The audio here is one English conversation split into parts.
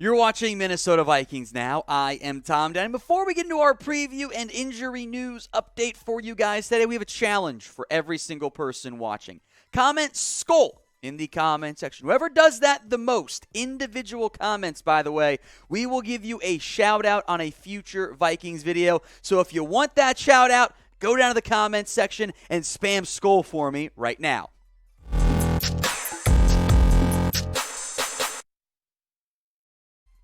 You're watching Minnesota Vikings Now. I am Tom Dan. Before we get into our preview and injury news update for you guys today, we have a challenge for every single person watching. Comment Skull in the comment section. Whoever does that the most, individual comments, by the way, we will give you a shout out on a future Vikings video. So if you want that shout out, go down to the comments section and spam Skull for me right now.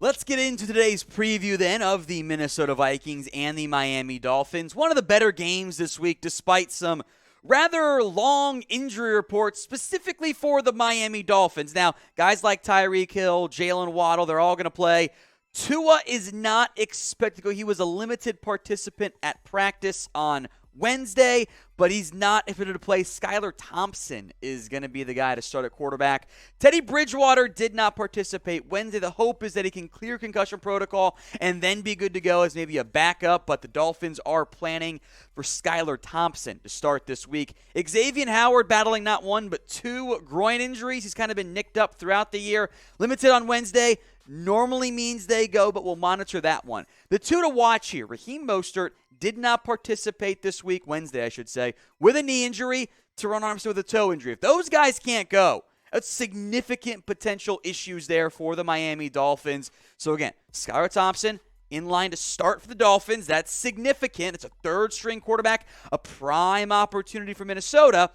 Let's get into today's preview then of the Minnesota Vikings and the Miami Dolphins. One of the better games this week despite some rather long injury reports specifically for the Miami Dolphins. Now, guys like Tyreek Hill, Jalen Waddle, they're all going to play. Tua is not expected to go. He was a limited participant at practice on Wednesday, but he's not expected to play. Skylar Thompson is going to be the guy to start at quarterback. Teddy Bridgewater did not participate Wednesday. The hope is that he can clear concussion protocol and then be good to go as maybe a backup, but the Dolphins are planning for Skylar Thompson to start this week. Xavien Howard battling not one but two groin injuries. He's kind of been nicked up throughout the year. Limited on Wednesday. Normally means they go, but we'll monitor that one. The two to watch here, Raheem Mostert did not participate this week, Wednesday I should say, with a knee injury. Terron Armstead with a toe injury. If those guys can't go, that's significant potential issues there for the Miami Dolphins. So again, Skylar Thompson in line to start for the Dolphins. That's significant. It's a third-string quarterback, a prime opportunity for Minnesota,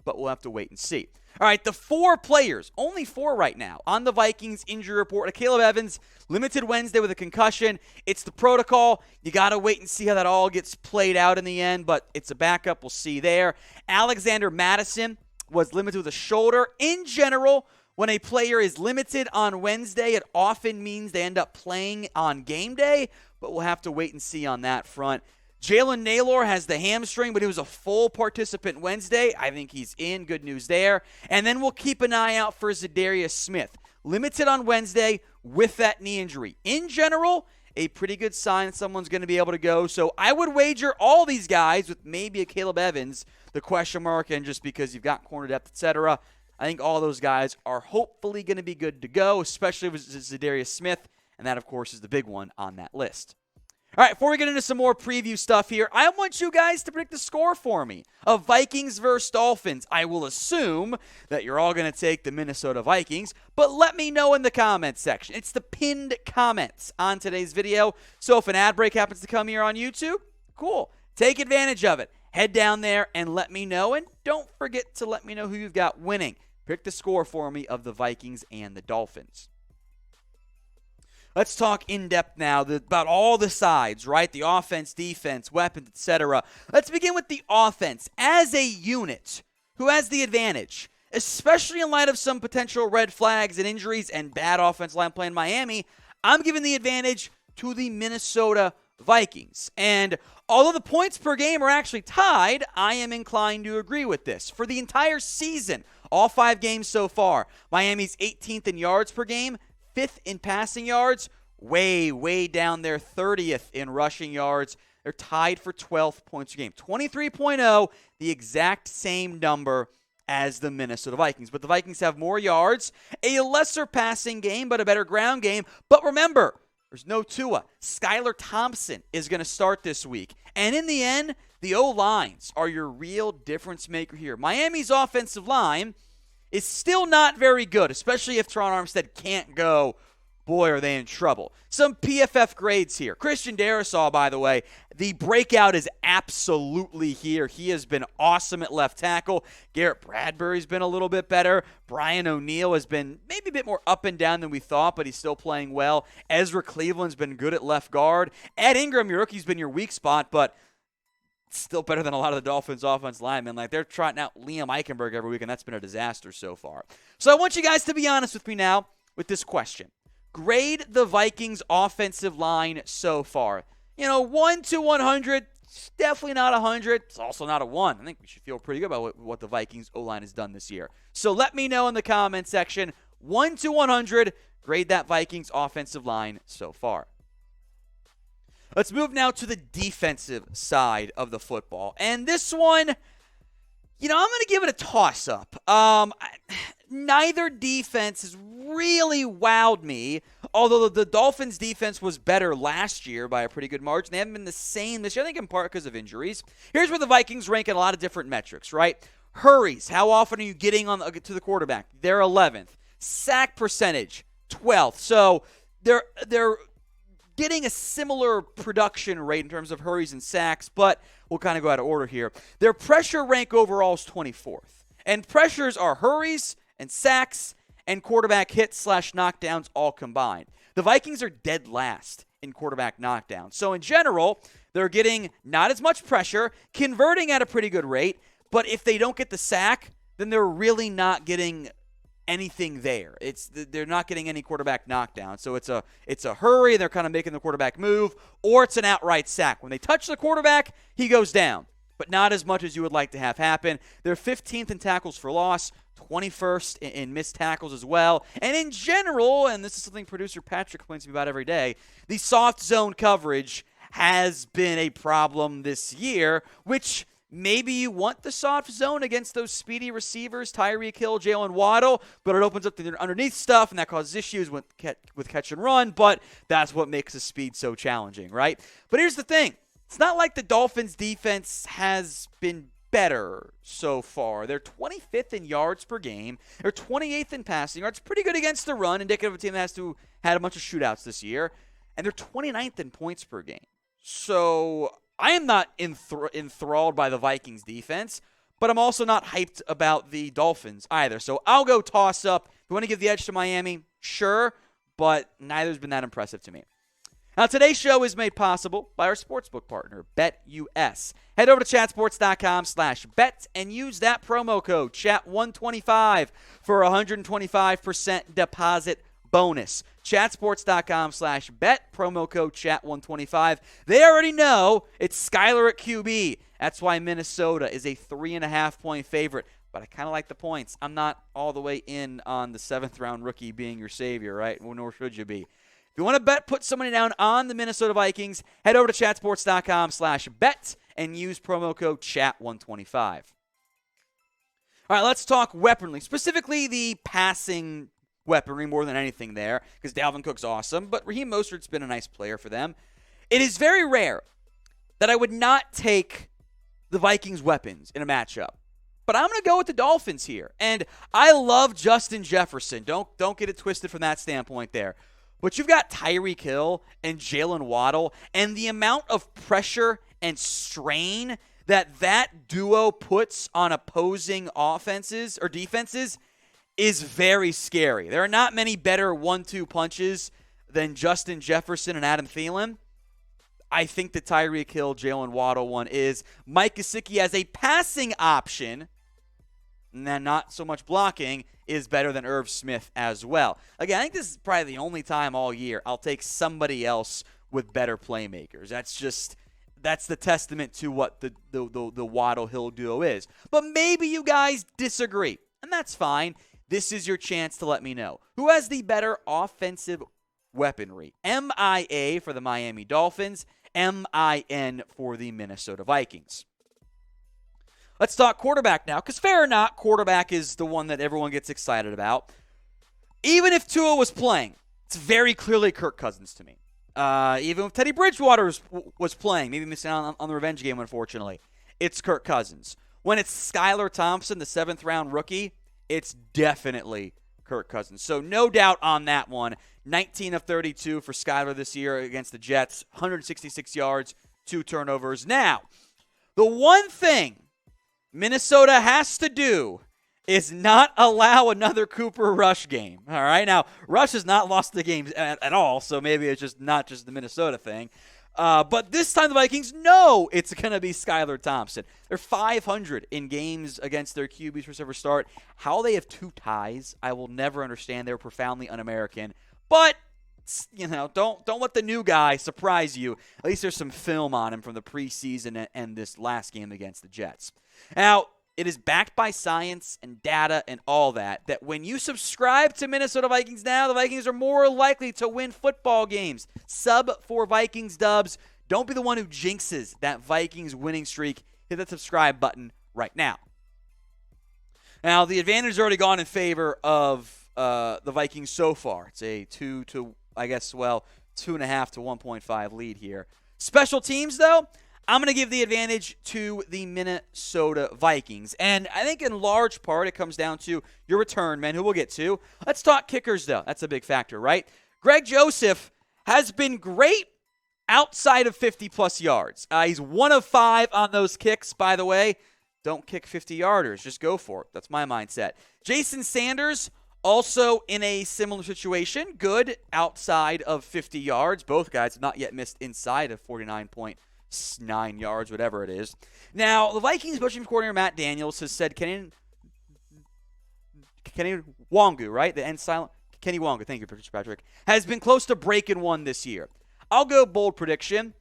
but we'll have to wait and see. All right, the four players, only four right now, on the Vikings injury report. Akayleb Evans, limited Wednesday with a concussion. It's the protocol. You got to wait and see how that all gets played out in the end, but it's a backup. We'll see there. Alexander Mattison was limited with a shoulder. In general, when a player is limited on Wednesday, it often means they end up playing on game day, but we'll have to wait and see on that front. Jalen Nailor has the hamstring, but he was a full participant Wednesday. I think he's in. Good news there. And then we'll keep an eye out for Za'Darius Smith. Limited on Wednesday with that knee injury. In general, a pretty good sign that someone's going to be able to go. So I would wager all these guys with maybe Akayleb Evans, the question mark, and just because you've got corner depth, etc. I think all those guys are hopefully going to be good to go, especially with Za'Darius Smith. And that, of course, is the big one on that list. All right, before we get into some more preview stuff here, I want you guys to predict the score for me of Vikings versus Dolphins. I will assume that you're all going to take the Minnesota Vikings, but let me know in the comments section. It's the pinned comments on today's video. So if an ad break happens to come here on YouTube, cool. Take advantage of it. Head down there and let me know. And don't forget to let me know who you've got winning. Pick the score for me of the Vikings and the Dolphins. Let's talk in depth now about all the sides, right? The offense, defense, weapons, etc. Let's begin with the offense. As a unit, who has the advantage? Especially in light of some potential red flags and injuries and bad offensive line play in Miami, I'm giving the advantage to the Minnesota Vikings. And although the points per game are actually tied, I am inclined to agree with this. For the entire season, all 5 games so far, Miami's 18th in yards per game, 5th in passing yards, way down there, 30th in rushing yards. They're tied for 12th points per game. 23.0, the exact same number as the Minnesota Vikings. But the Vikings have more yards, a lesser passing game, but a better ground game. But remember, there's no Tua. Skylar Thompson is going to start this week. And in the end, the O-lines are your real difference maker here. Miami's offensive line is still not very good, especially if Terron Armstead can't go. Boy, are they in trouble. Some PFF grades here. Christian Darrisaw, by the way, the breakout is absolutely here. He has been awesome at left tackle. Garrett Bradbury's been a little bit better. Brian O'Neill has been maybe a bit more up and down than we thought, but he's still playing well. Ezra Cleveland's been good at left guard. Ed Ingram, your rookie's been your weak spot, but still better than a lot of the Dolphins' offense linemen. Like, they're trotting out Liam Eichenberg every week, and that's been a disaster so far. So I want you guys to be honest with me now with this question. Grade the Vikings' offensive line so far. 1 to 100, it's definitely not 100. It's also not a 1. I think we should feel pretty good about what the Vikings O-line has done this year. So let me know in the comment section. 1 to 100, grade that Vikings offensive line so far. Let's move now to the defensive side of the football. And this one, I'm going to give it a toss-up. Neither defense has really wowed me although the Dolphins defense was better last year by a pretty good margin, they haven't been the same this year, I think in part because of injuries. Here's where the Vikings rank in a lot of different metrics, right? Hurries, how often are you getting to the quarterback? They're 11th. Sack percentage, 12th. So they're getting a similar production rate in terms of hurries and sacks, but we'll kind of go out of order here. Their pressure rank overall is 24th. And pressures are hurries and sacks and quarterback hits / knockdowns all combined. The Vikings are dead last in quarterback knockdowns. So in general, they're getting not as much pressure, converting at a pretty good rate, but if they don't get the sack, then they're really not getting anything there. They're not getting any quarterback knockdown. So it's a hurry, they're kind of making the quarterback move, or it's an outright sack. When they touch the quarterback, he goes down, but not as much as you would like to have happen. They're 15th in tackles for loss, 21st in missed tackles as well. And in general, and this is something producer Patrick complains to me about every day, the soft zone coverage has been a problem this year, which maybe you want the soft zone against those speedy receivers, Tyreek Hill, Jalen Waddle, but it opens up the underneath stuff, and that causes issues with catch and run, but that's what makes the speed so challenging, right? But here's the thing. It's not like the Dolphins' defense has been better so far. They're 25th in yards per game. They're 28th in passing yards. Pretty good against the run, indicative of a team that had a bunch of shootouts this year. And they're 29th in points per game. So I am not enthralled by the Vikings defense, but I'm also not hyped about the Dolphins either. So I'll go toss up. If you want to give the edge to Miami, sure, but neither's been that impressive to me. Now, today's show is made possible by our sportsbook partner, BetUS. Head over to chatsports.com/bet and use that promo code, chat125, for a 125% deposit bonus. Chatsports.com/bet, promo code chat125. They already know it's Skyler at QB. That's why Minnesota is a 3.5-point favorite. But I kind of like the points. I'm not all the way in on the 7th-round rookie being your savior, right? Well, nor should you be. If you want to put some money down on the Minnesota Vikings, head over to chatsports.com/bet and use promo code chat125. All right, let's talk weaponry, specifically the passing weaponry more than anything there, because Dalvin Cook's awesome, but Raheem Mostert's been a nice player for them. It is very rare that I would not take the Vikings' weapons in a matchup, but I'm going to go with the Dolphins here. And I love Justin Jefferson. Don't get it twisted from that standpoint there. But you've got Tyreek Hill and Jalen Waddle, and the amount of pressure and strain that duo puts on opposing offenses or defenses is very scary. There are not many better 1-2 punches than Justin Jefferson and Adam Thielen. I think the Tyreek Hill, Jalen Waddle one is. Mike Gesicki as a passing option, and then not so much blocking, is better than Irv Smith as well. Again, I think this is probably the only time all year I'll take somebody else with better playmakers. That's the testament to what the Waddle Hill duo is. But maybe you guys disagree, and that's fine. This is your chance to let me know. Who has the better offensive weaponry? MIA for the Miami Dolphins, MIN for the Minnesota Vikings. Let's talk quarterback now, because fair or not, quarterback is the one that everyone gets excited about. Even if Tua was playing, it's very clearly Kirk Cousins to me. Even if Teddy Bridgewater was playing, maybe missing out on the revenge game, unfortunately, it's Kirk Cousins. When it's Skylar Thompson, the 7th-round rookie, it's definitely Kirk Cousins. So no doubt on that one. 19 of 32 for Skylar this year against the Jets, 166 yards, 2 turnovers. Now, the one thing Minnesota has to do is not allow another Cooper Rush game. All right, now Rush has not lost the game at all, so maybe it's just not just the Minnesota thing. But this time the Vikings know it's going to be Skylar Thompson. They're 500 in games against their QBs first ever start. How they have 2 ties, I will never understand. They're profoundly un-American. But don't let the new guy surprise you. At least there's some film on him from the preseason and this last game against the Jets. Now, it is backed by science and data and all that when you subscribe to Minnesota Vikings now, the Vikings are more likely to win football games. Sub-4 Vikings dubs. Don't be the one who jinxes that Vikings winning streak. Hit that subscribe button right now. Now, the advantage has already gone in favor of the Vikings so far. It's a 2-1 I guess, 2.5 to 1.5 lead here. Special teams, though, I'm going to give the advantage to the Minnesota Vikings. And I think in large part it comes down to your return men, who we'll get to. Let's talk kickers, though. That's a big factor, right? Greg Joseph has been great outside of 50-plus yards. He's 1 of 5 on those kicks, by the way. Don't kick 50-yarders. Just go for it. That's my mindset. Jason Sanders, also in a similar situation. Good outside of 50 yards. Both guys have not yet missed inside of 49.9 yards, whatever it is. Now, the Vikings special teams coordinator Matt Daniels has said Kenny Wangu, right? The end silent. Kenny Wangu, thank you, Patrick, has been close to breaking one this year. I'll go bold prediction.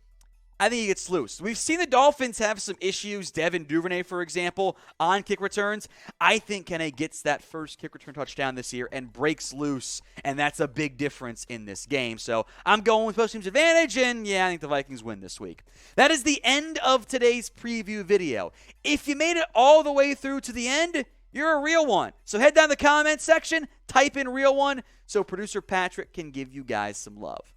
I think he gets loose. We've seen the Dolphins have some issues. Devin Duvernay, for example, on kick returns. I think Kenny gets that first kick return touchdown this year and breaks loose, and that's a big difference in this game. So I'm going with special teams advantage, and yeah, I think the Vikings win this week. That is the end of today's preview video. If you made it all the way through to the end, you're a real one. So head down to the comment section, type in real one, so producer Patrick can give you guys some love.